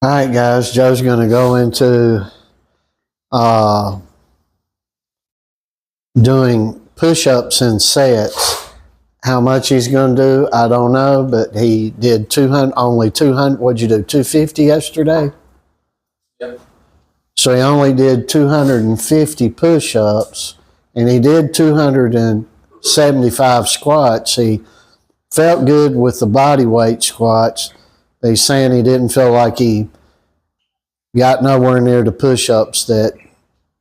All right, guys, Joe's going to go into doing push-ups and sets. How much he's going to do, I don't know, but he did 200, only 200. What'd you do, 250 yesterday? Yep. So he only did 250 push-ups, and he did 275 squats. He felt good with the body weight squats. He's saying he didn't feel like he got nowhere near the push-ups that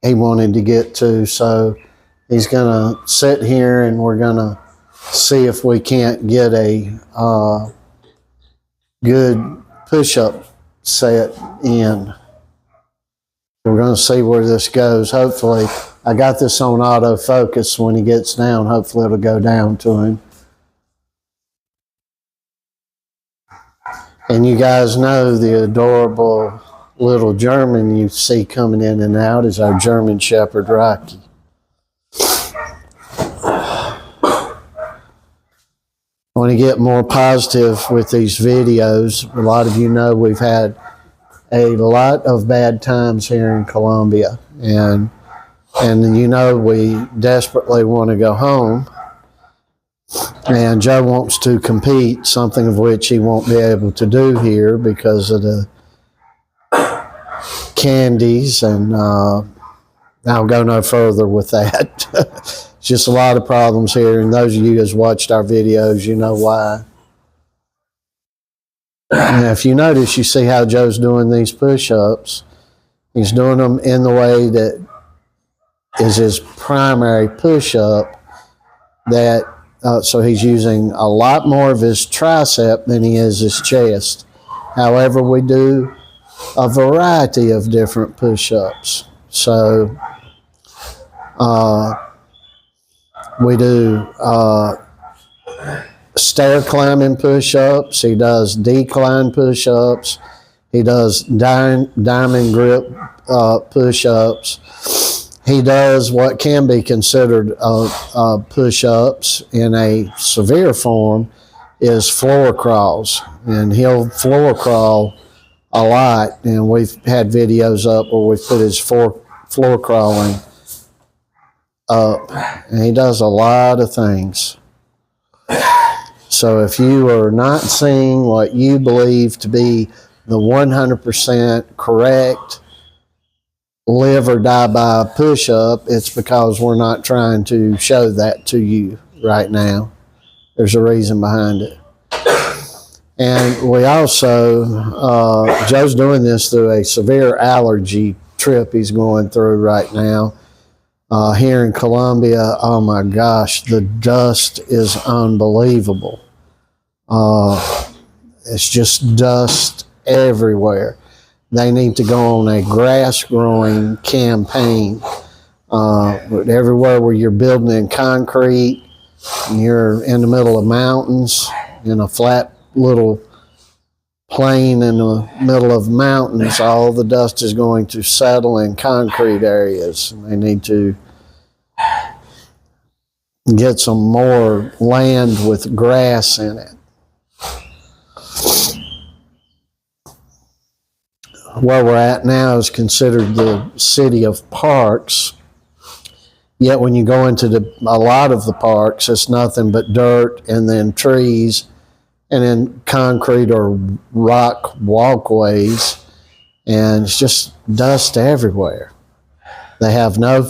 he wanted to get to. So he's going to sit here and we're going to see if we can't get a good push-up set in. We're going to see where this goes. Hopefully, I got this on autofocus. When he gets down, hopefully it'll go down to him. And you guys know the adorable little German you see coming in and out is our German Shepherd, Rocky. I want to get more positive with these videos. A lot of you know we've had a lot of bad times here in Colombia, and you know we desperately want to go home. And Joe wants to compete, something of which he won't be able to do here because of the candies, and I'll go no further with that. It's just a lot of problems here, and those of you who's watched our videos, you know why. And if you notice, you see how Joe's doing these push-ups. He's doing them in the way that is his primary push-up, that so he's using a lot more of his tricep than he is his chest. However, we do a variety of different push-ups. So we do stair climbing push-ups. He does decline push-ups. He does diamond grip push-ups. He does what can be considered push-ups in a severe form is floor crawls. And he'll floor crawl a lot. And we've had videos up where we've put his floor crawling up. And he does a lot of things. So if you are not seeing what you believe to be the 100% correct live or die by push-up, it's because we're not trying to show that to you right now. There's a reason behind it. And we also, Joe's doing this through a severe allergy trip he's going through right now. Here in Colombia, oh my gosh, the dust is unbelievable. It's just dust everywhere. They need to go on a grass growing campaign. Everywhere where you're building in concrete, and you're in the middle of mountains, in a flat little plain in the middle of mountains, all the dust is going to settle in concrete areas. And they need to get some more land with grass in it. Where we're at now is considered the city of parks. Yet when you go into a lot of the parks, it's nothing but dirt and then trees and then concrete or rock walkways. And it's just dust everywhere. They have no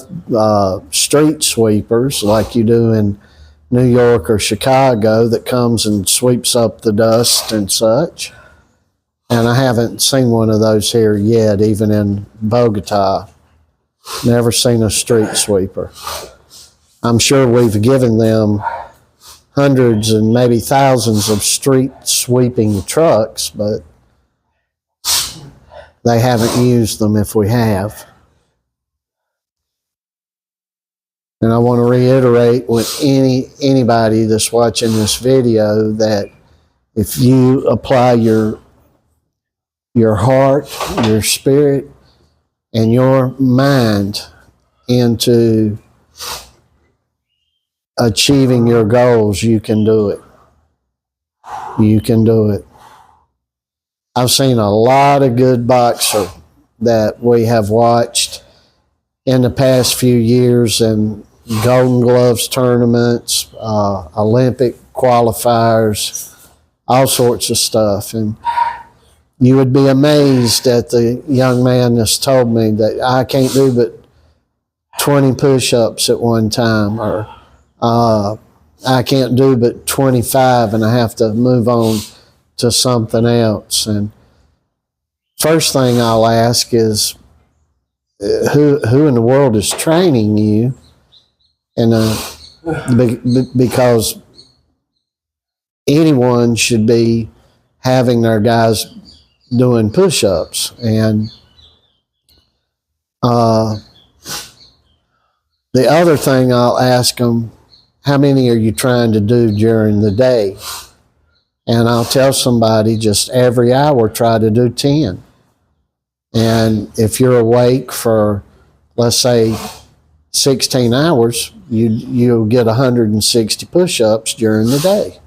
street sweepers like you do in New York or Chicago that comes and sweeps up the dust and such. And I haven't seen one of those here yet, even in Bogota. Never seen a street sweeper. I'm sure we've given them hundreds and maybe thousands of street sweeping trucks, but they haven't used them if we have. And I want to reiterate with anybody that's watching this video that if you apply your heart, your spirit, and your mind into achieving your goals, you can do it. You can do it. I've seen a lot of good boxer that we have watched in the past few years in Golden Gloves tournaments, Olympic qualifiers, all sorts of stuff. And you would be amazed at the young man that's told me that I can't do but 20 push-ups at one time, or I can't do but 25 and I have to move on to something else. And first thing I'll ask is, who in the world is training you? And because anyone should be having their guys doing push-ups. And the other thing I'll ask them, how many are you trying to do during the day? And I'll tell somebody, just every hour try to do 10. And if you're awake for, let's say, 16 hours, you'll get 160 push-ups during the day.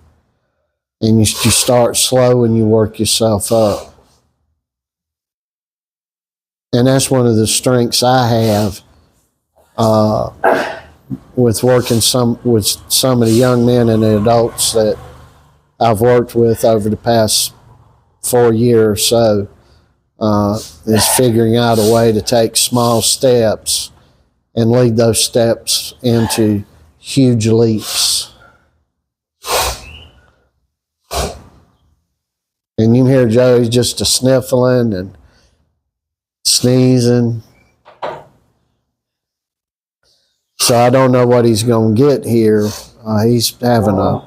And you start slow and you work yourself up. And that's one of the strengths I have with working with some of the young men and the adults that I've worked with over the past 4 years or so, is figuring out a way to take small steps and lead those steps into huge leaps. And you can hear Joey just a sniffling and sneezing. So I don't know what he's going to get here. He's having a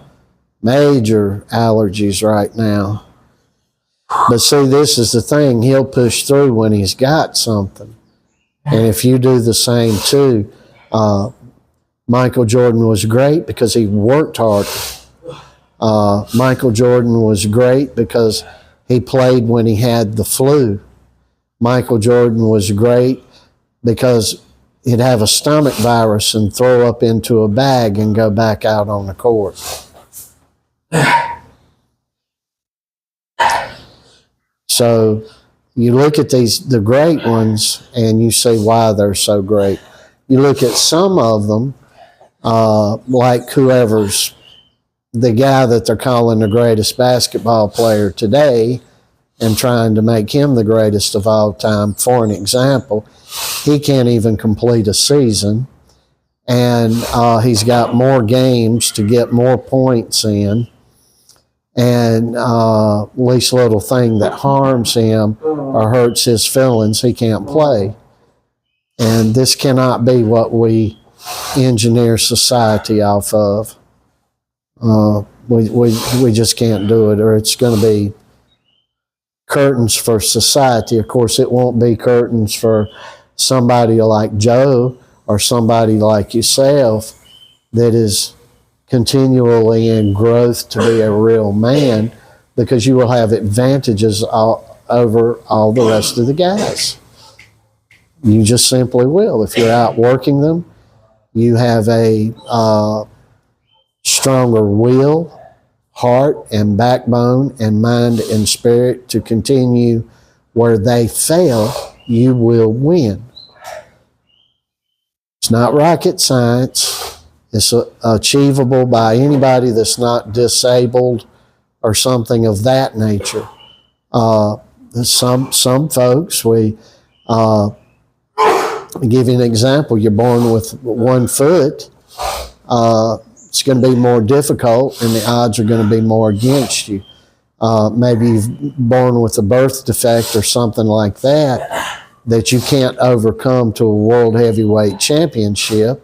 major allergies right now. But see, this is the thing. He'll push through when he's got something. And if you do the same too, Michael Jordan was great because he worked hard. Michael Jordan was great because he played when he had the flu. Michael Jordan was great because he'd have a stomach virus and throw up into a bag and go back out on the court. So you look at the great ones, and you see why they're so great. You look at some of them, like whoever's the guy that they're calling the greatest basketball player today and trying to make him the greatest of all time. For an example, he can't even complete a season, and he's got more games to get more points in. And least little thing that harms him or hurts his feelings, he can't play. And this cannot be what we engineer society off of. We just can't do it, or it's going to be curtains for society. Of course, it won't be curtains for somebody like Joe or somebody like yourself that is continually in growth to be a real man, because you will have advantages over all the rest of the guys. You just simply will. If you're out working them, you have a stronger will, heart, and backbone, and mind and spirit to continue where they fail. You will win. It's not rocket science. It's achievable by anybody that's not disabled or something of that nature. Some folks, we give you an example. You're born with 1 foot. It's going to be more difficult, and the odds are going to be more against you. Maybe you're born with a birth defect or something like that you can't overcome to a world heavyweight championship.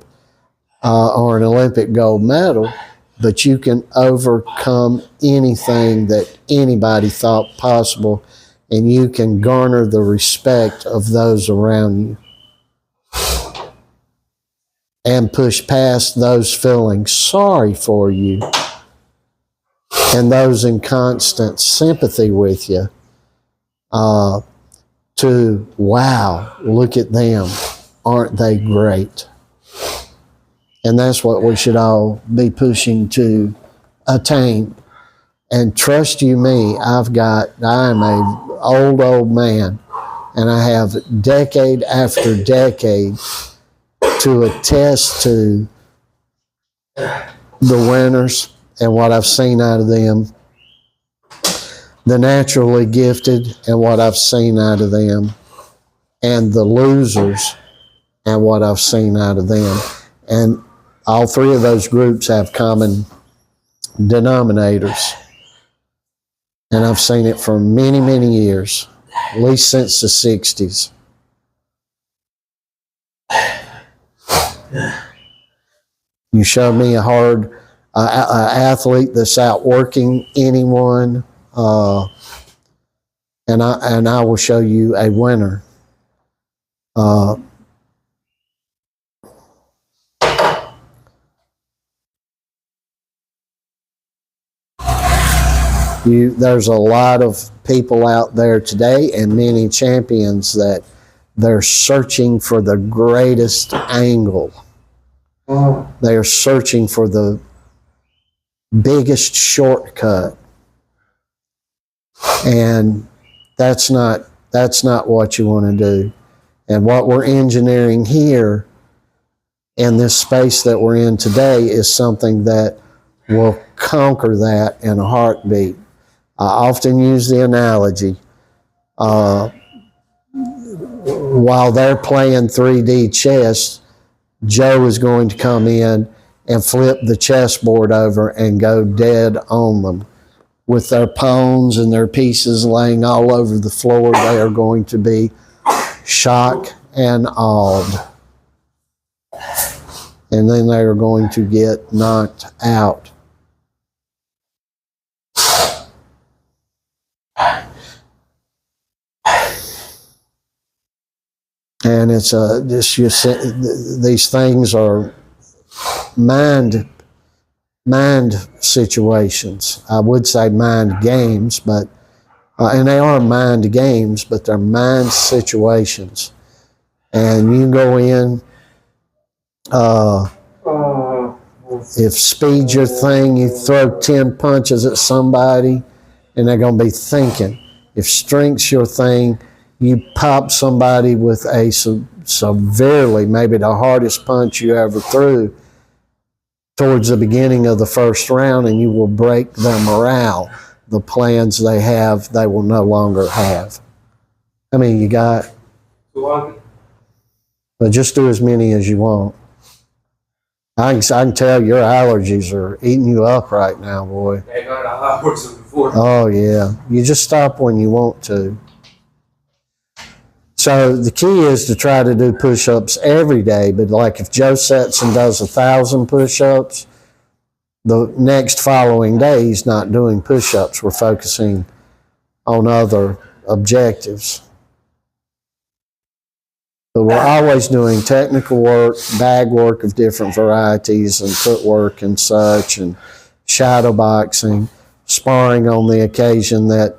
Or an Olympic gold medal, but you can overcome anything that anybody thought possible, and you can garner the respect of those around you and push past those feeling sorry for you and those in constant sympathy with you to, wow, look at them, aren't they great? And that's what we should all be pushing to attain. And trust you me, I am a old man, and I have decade after decade to attest to the winners and what I've seen out of them, the naturally gifted and what I've seen out of them, and the losers and what I've seen out of them. And all three of those groups have common denominators. And I've seen it for many, many years, at least since the 60s. You show me a hard athlete that's outworking anyone, and I will show you a winner. There's a lot of people out there today and many champions that they're searching for the greatest angle. They are searching for the biggest shortcut. And that's not what you want to do. And what we're engineering here in this space that we're in today is something that will conquer that in a heartbeat. I often use the analogy, while they're playing 3D chess, Joe is going to come in and flip the chessboard over and go dead on them. With their pawns and their pieces laying all over the floor, they are going to be shocked and awed. And then they are going to get knocked out. And it's these things are mind situations. I would say mind games, but and they are mind games, but they're mind situations. And you go in. If speed's your thing, you throw 10 punches at somebody, and they're going to be thinking. If strength's your thing, you pop somebody with a severely, maybe the hardest punch you ever threw towards the beginning of the first round, and you will break their morale. The plans they have, they will no longer have. I mean, you got, but just do as many as you want. I can tell your allergies are eating you up right now, boy. Oh, yeah. You just stop when you want to. So the key is to try to do push-ups every day, but like if Joe sets and does 1,000 push-ups, the next following day he's not doing push-ups. We're focusing on other objectives. But we're always doing technical work, bag work of different varieties, and footwork and such, and shadow boxing, sparring on the occasion that,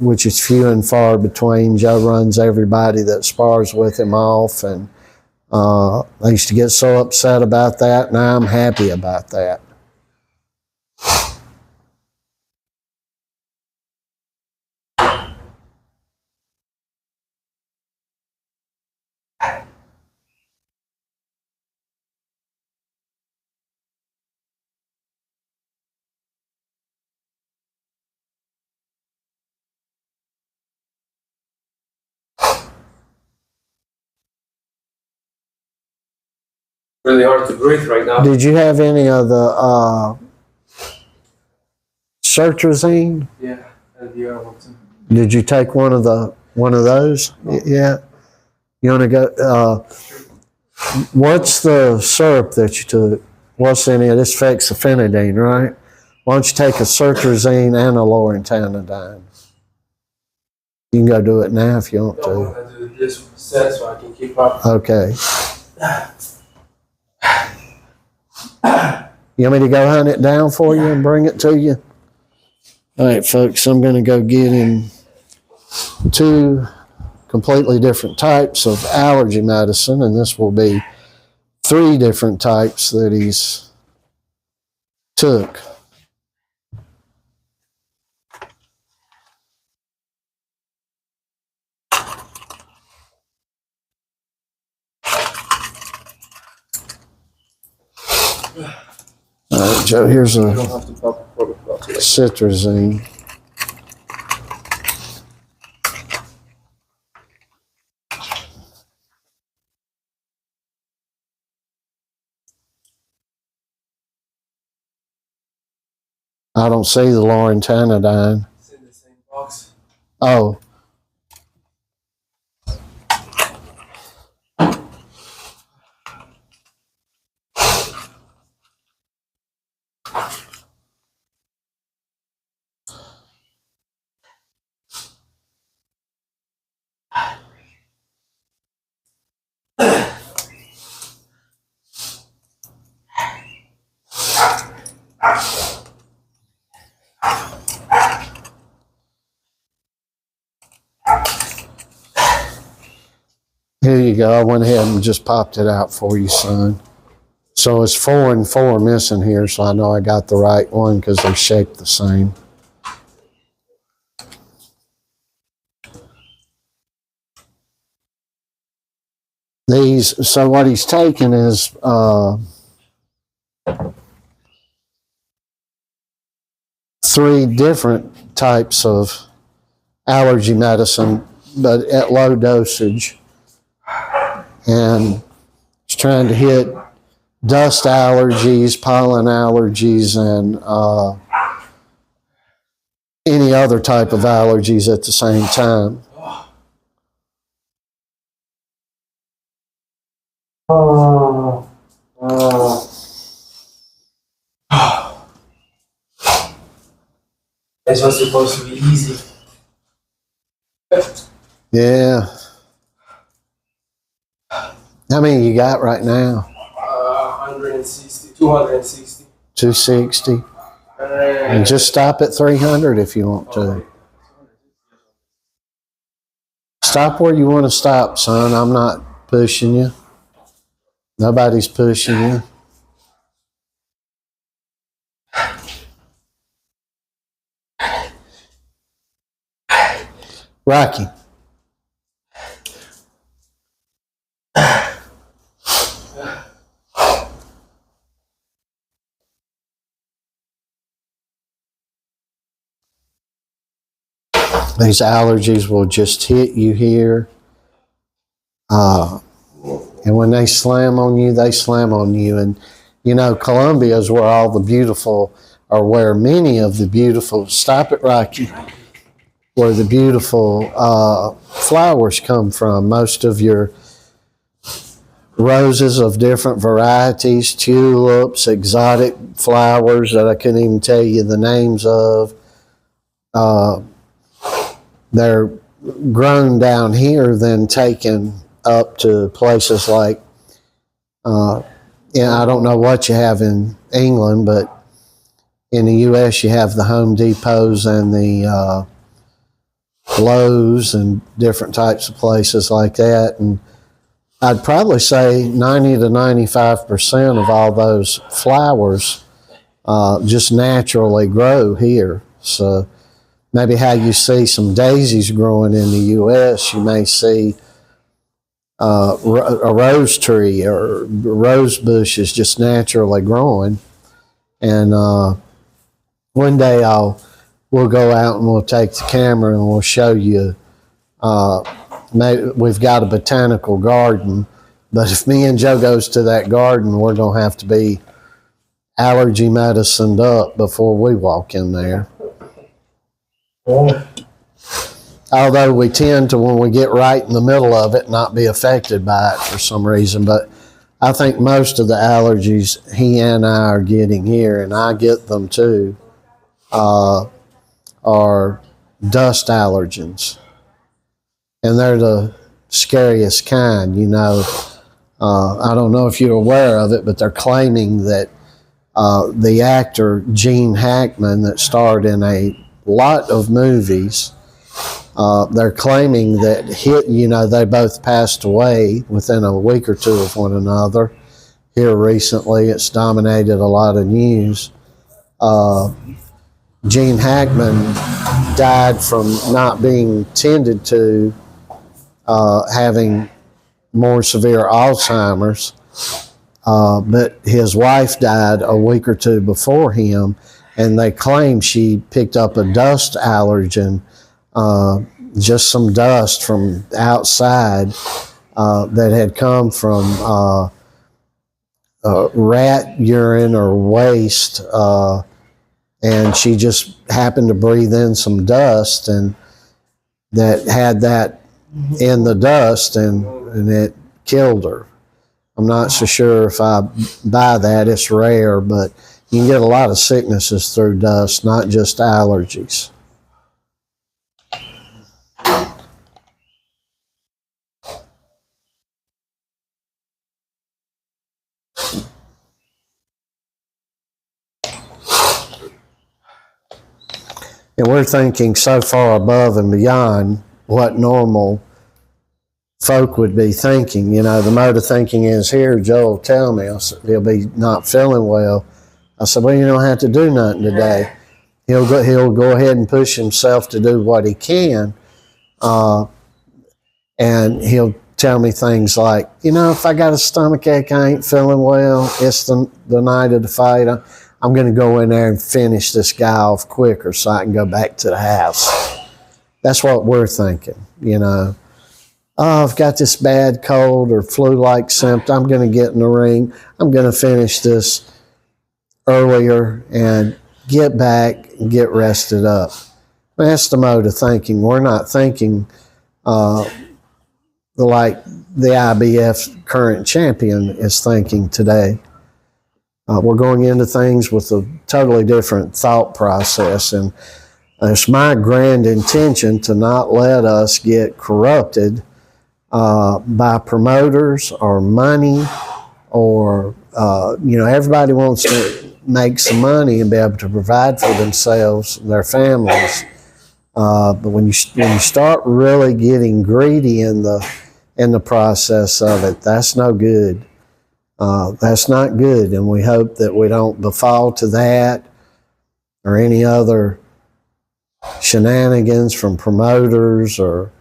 which is few and far between. Joe runs everybody that spars with him off, and I used to get so upset about that. Now I'm happy about that. Really hard to breathe right now. Did you have any of the sertrazine? Yeah, and the other one too. Did you take one of those? No. Yeah. You want to go? What's the syrup that you took? What's in it? It's fexofenadine, right? Why don't you take a sertrazine and a loratadine? You can go do it now if you want to. I want to do this set so I can keep up. Okay. You want me to go hunt it down for you and bring it to you? All right, folks, I'm going to go get him 2 completely different types of allergy medicine, and this will be 3 different types that he's took. All right, Joe, here's You a don't have to pop it for the coffee. citrazine. I don't see the Laurentinidine. It's in the same box. Oh, here you go. I went ahead and just popped it out for you, son. So it's 4 and 4 missing here, so I know I got the right one because they're shaped the same. These, so what he's taking is 3 different types of allergy medicine, but at low dosage. And he's trying to hit dust allergies, pollen allergies, and any other type of allergies at the same time. This was supposed to be easy. Yeah. How many you got right now? 160, 260. 260. And just stop at 300 if you want to. Stop where you want to stop, son. I'm not pushing you. Nobody's pushing you. Rocky. These allergies will just hit you here. And when they slam on you, they slam on you. And, you know, Colombia is where all the beautiful, or where many of the beautiful, stop it, Rocky, where the beautiful flowers come from. Most of your roses of different varieties, tulips, exotic flowers that I couldn't even tell you the names of. They're grown down here, then taken up to places like, I don't know what you have in England, but in the U.S. you have the Home Depots and the Lowe's and different types of places like that. And I'd probably say 90 to 95% of all those flowers just naturally grow here. So maybe how you see some daisies growing in the U.S., you may see a rose tree or rose bushes just naturally growing. And one day we'll go out and we'll take the camera and we'll show you. We've got a botanical garden, but if me and Joe goes to that garden, we're going to have to be allergy medicined up before we walk in there. Although we tend to, when we get right in the middle of it, not be affected by it for some reason. But I think most of the allergies he and I are getting here, and I get them too, are dust allergens. And they're the scariest kind, you know. I don't know if you're aware of it, but they're claiming that the actor Gene Hackman that starred in a lot of movies, they're claiming that they both passed away within a week or two of one another. Here recently, it's dominated a lot of news. Gene Hackman died from not being tended to, having more severe Alzheimer's, But his wife died a week or two before him, and they claim she picked up a dust allergen, just some dust from outside that had come from rat urine or waste, and she just happened to breathe in some dust, and that had that in the dust, and it killed her. I'm not so sure if I buy that. It's rare, but you can get a lot of sicknesses through dust, not just allergies. And we're thinking so far above and beyond what normal folk would be thinking. You know, the mode of thinking is here, Joel tell me, he'll be not feeling well. I said, well, you don't have to do nothing today. He'll go ahead and push himself to do what he can. And he'll tell me things like, you know, if I got a stomach ache, I ain't feeling well, it's the night of the fight, I'm going to go in there and finish this guy off quicker so I can go back to the house. That's what we're thinking, you know. Oh, I've got this bad cold or flu-like symptom. I'm going to get in the ring. I'm going to finish this earlier and get back and get rested up. That's the mode of thinking. We're not thinking like the IBF current champion is thinking today. We're going into things with a totally different thought process, and it's my grand intention to not let us get corrupted by promoters or money, or you know, everybody wants to make some money and be able to provide for themselves and their families. But when you start really getting greedy in the process of it, that's no good. That's not good, and we hope that we don't befall to that or any other shenanigans from promoters or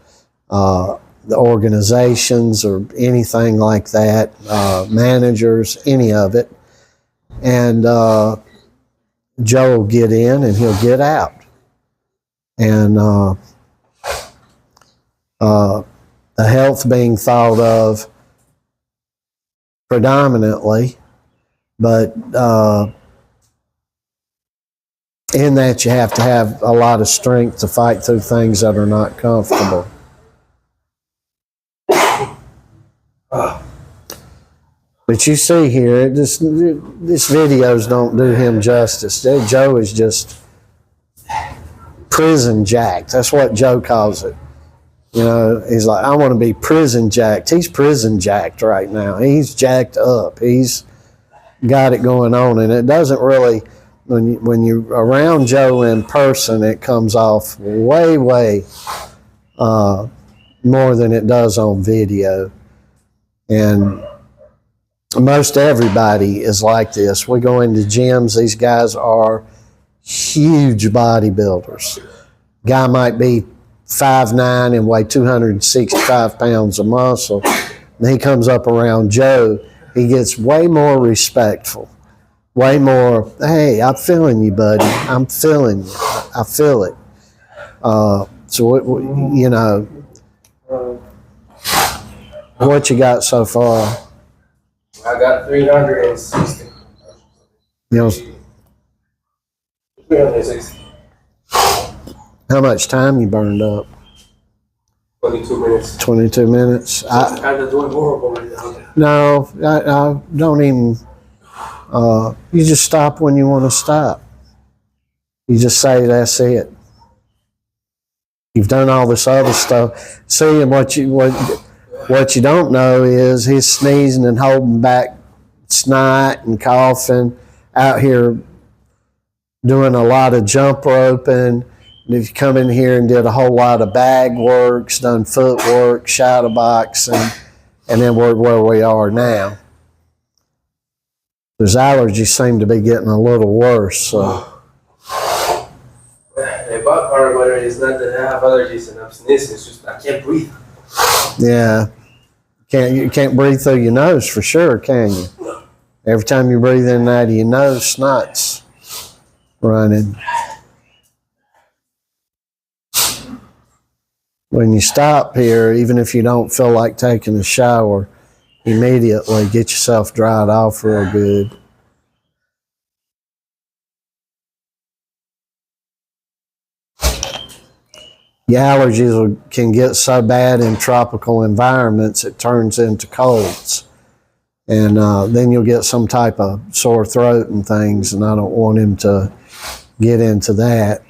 the organizations or anything like that, managers, any of it. And Joe will get in and he'll get out. And the health being thought of predominantly, but in that you have to have a lot of strength to fight through things that are not comfortable. But you see here, this videos don't do him justice. Joe is just prison jacked. That's what Joe calls it. You know, he's like, I want to be prison jacked. He's prison jacked right now. He's jacked up. He's got it going on, and it doesn't really, when you're around Joe in person, it comes off way more than it does on video. And most everybody is like this. We go into gyms, these guys are huge bodybuilders. Guy might be 5'9" and weigh 265 pounds of muscle. And he comes up around Joe, he gets way more respectful, way more, hey, I'm feeling you, buddy. I'm feeling you. I feel it. So, you know, what you got so far? I got 360. You know, 360. how much time you burned up? 22 minutes. 22 minutes. I'm kind of doing horrible right now. No, I don't even. You just stop when you want to stop. You just say that's it. You've done all this other stuff. See, and what you don't know is he's sneezing and holding back snot and coughing out here, doing a lot of jump roping. And if you come in here and did a whole lot of bag works, done footwork, shadow boxing, and then we're where we are now. His allergies seem to be getting a little worse. So. The bad part about it is not that I have allergies and I'm sneezing, it's just I can't breathe. Yeah. You can't breathe through your nose for sure, can you? No. Every time you breathe in and out of your nose, snot's running. When you stop here, even if you don't feel like taking a shower, immediately get yourself dried off real good. Your allergies can get so bad in tropical environments it turns into colds. And then you'll get some type of sore throat and things, and I don't want him to get into that.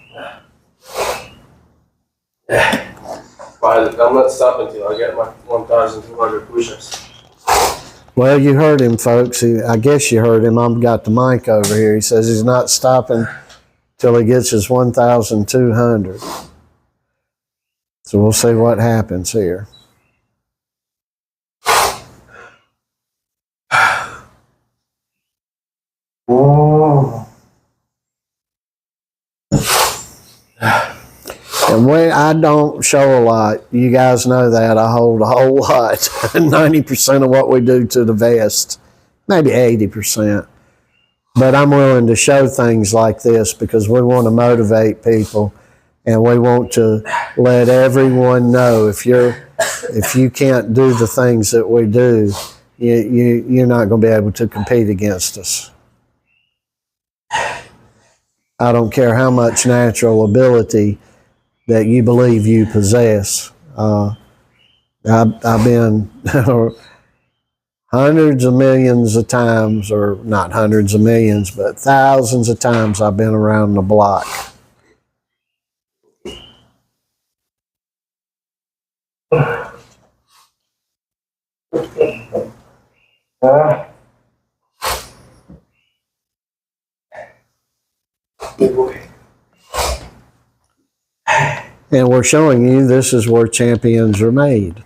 I'm not stopping until I get my 1,200 push-ups. Well, you heard him, folks. I guess you heard him. I've got the mic over here. He says he's not stopping till he gets his 1,200. So we'll see what happens here. Oh. And I don't show a lot. You guys know that. I hold a whole lot. 90% of what we do to the vest, maybe 80%. But I'm willing to show things like this because we want to motivate people, and we want to let everyone know if you can't do the things that we do, you're not going to be able to compete against us. I don't care how much natural ability that you believe you possess. I've been hundreds of millions of times, or not hundreds of millions, but thousands of times I've been around the block. Good boy. And we're showing you this is where champions are made.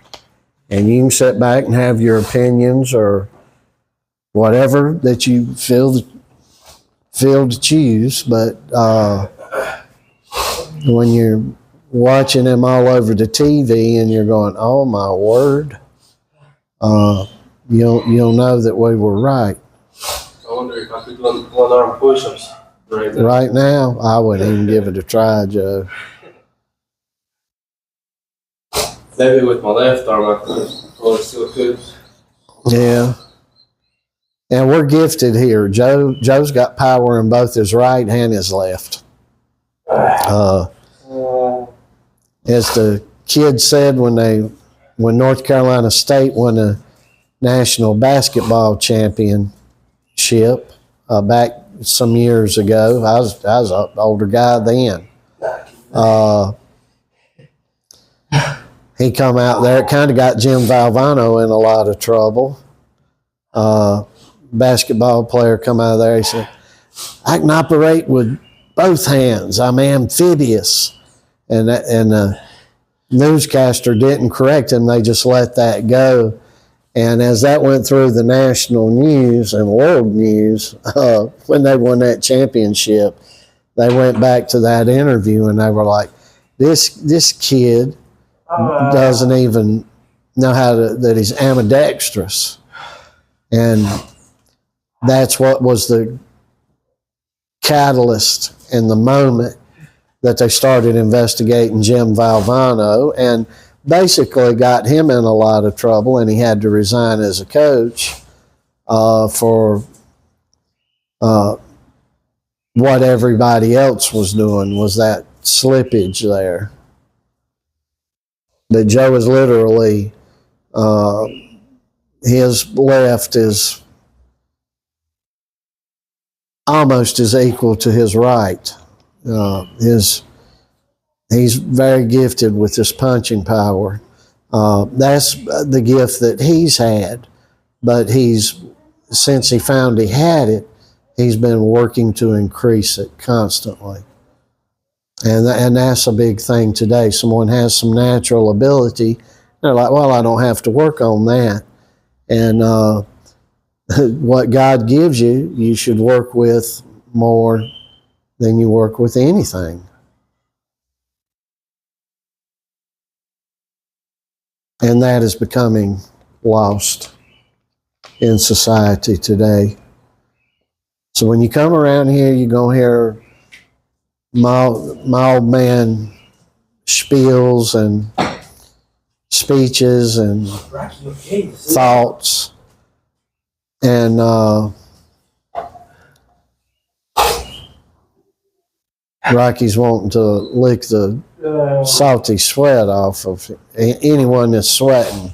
And you can sit back and have your opinions or whatever that you feel to choose, but when you're watching them all over the TV and you're going, oh my word, you'll know that we were right. I wonder if I could do one-arm push-ups right now. Right now, I wouldn't even give it a try, Joe. Maybe with my left arm I could, or still could. Yeah. And we're gifted here. Joe's got power in both his right and his left. As the kids said when North Carolina State won a national basketball championship back some years ago, I was an older guy then. He come out there. It kind of got Jim Valvano in a lot of trouble. Basketball player come out of there. He said, I can operate with both hands. I'm amphibious. And the newscaster didn't correct him. They just let that go. And as that went through the national news and world news, when they won that championship, they went back to that interview and they were like, this kid doesn't even know that he's ambidextrous. And that's what was the catalyst in the moment that they started investigating Jim Valvano and basically got him in a lot of trouble, and he had to resign as a coach for what everybody else was doing, was that slippage there. But Joe is literally, his left is almost as equal to his right. He's very gifted with his punching power. That's the gift that he's had, but since he found he had it, he's been working to increase it constantly. And that's a big thing today. Someone has some natural ability. They're like, well, I don't have to work on that. And what God gives you, you should work with more than you work with anything. And that is becoming lost in society today. So when you come around here, you're going to hear my old man spiels and speeches and thoughts. And Rocky's wanting to lick the salty sweat off of anyone that's sweating.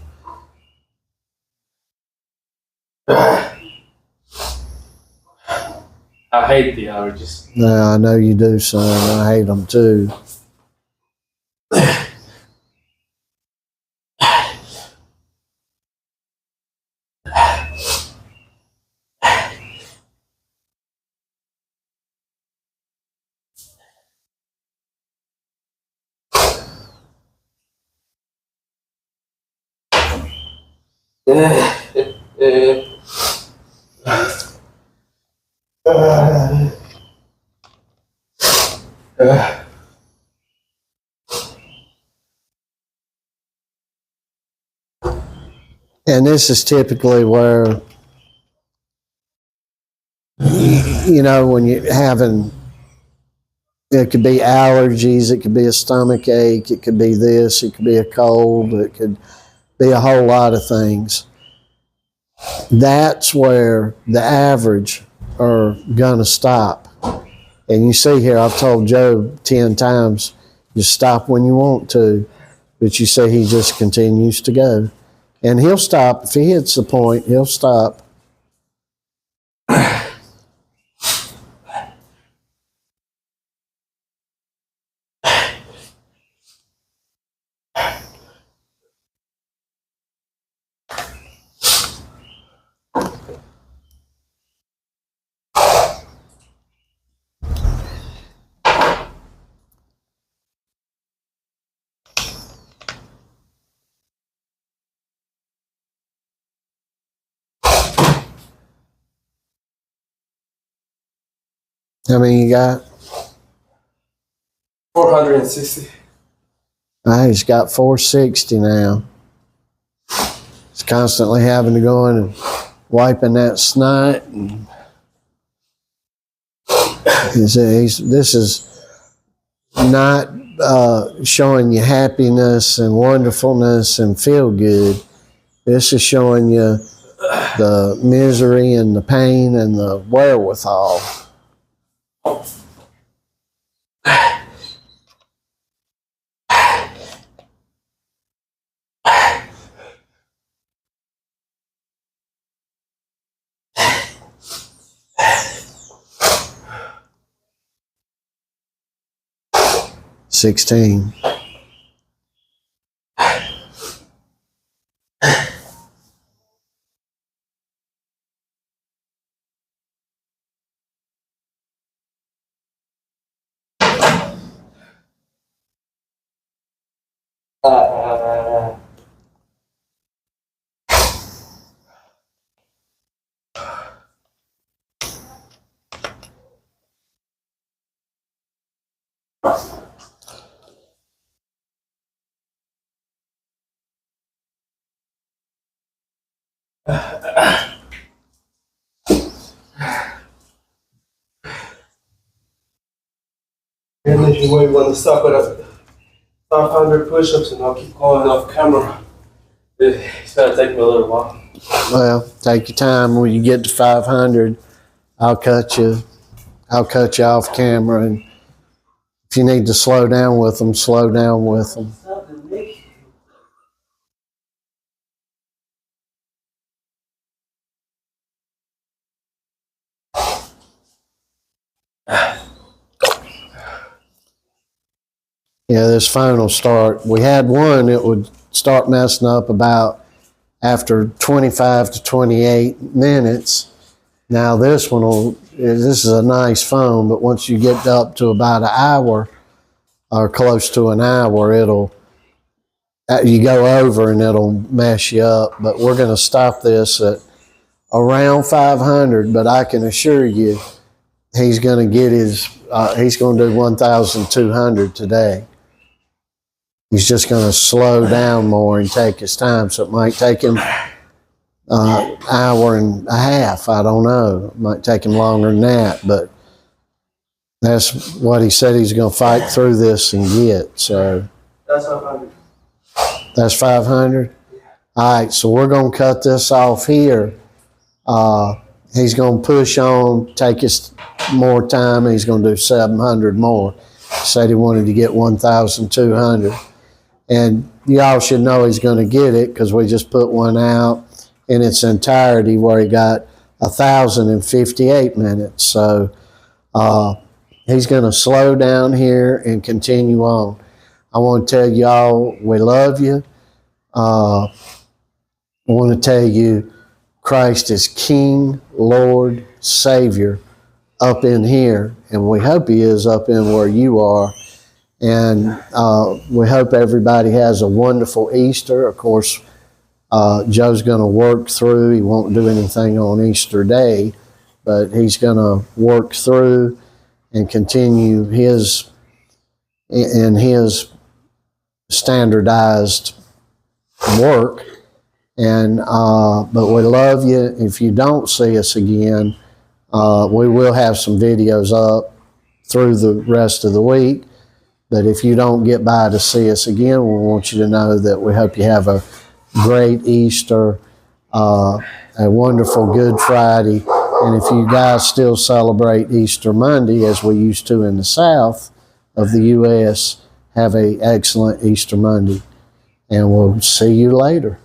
I hate the allergies. No, I know you do, son. I hate them too. And this is typically where, you know, when you're having, it could be allergies, it could be a stomach ache, it could be this, it could be a cold, it could be a whole lot of things. That's where the average are going to stop. And you see here, I've told Joe 10 times, just stop when you want to. But you see he just continues to go. And he'll stop. If he hits the point, he'll stop. How many you got? 460. He's got 460 now. He's constantly having to go in and wiping that snot. And this is not showing you happiness and wonderfulness and feel good. This is showing you the misery and the pain and the wherewithal. $16. And if you want to stop at 500 push-ups and I'll keep going off camera. It's gonna take me a little while. Well, take your time. When you get to 500, I'll cut you off camera. And if you need to slow down with them, slow down with them. Yeah, this phone will start. We had one, it would start messing up about after 25 to 28 minutes. Now this one this is a nice phone, but once you get up to about an hour or close to an hour, you go over and it'll mess you up. But we're going to stop this at around 500, but I can assure you he's going to get he's going to do 1,200 today. He's just going to slow down more and take his time. So it might take him hour and a half. I don't know. It might take him longer than that, but that's what he said he's going to fight through this and get. So That's 500. that's 500. All right, so we're going to cut this off here. He's going to push on, take us more time. He's going to do 700 more. He said he wanted to get 1,200. And y'all should know he's going to get it because we just put one out in its entirety where he got 1,058 minutes. So he's going to slow down here and continue on. I want to tell y'all we love you. I want to tell you Christ is King, Lord, Savior up in here, and we hope He is up in where you are. And we hope everybody has a wonderful Easter. Of course, Joe's going to work through. He won't do anything on Easter Day, but he's going to work through and continue his standardized work. And but we love you. If you don't see us again, we will have some videos up through the rest of the week. But if you don't get by to see us again, we want you to know that we hope you have a great Easter, a wonderful Good Friday. And if you guys still celebrate Easter Monday, as we used to in the South of the U.S., have an excellent Easter Monday. And we'll see you later.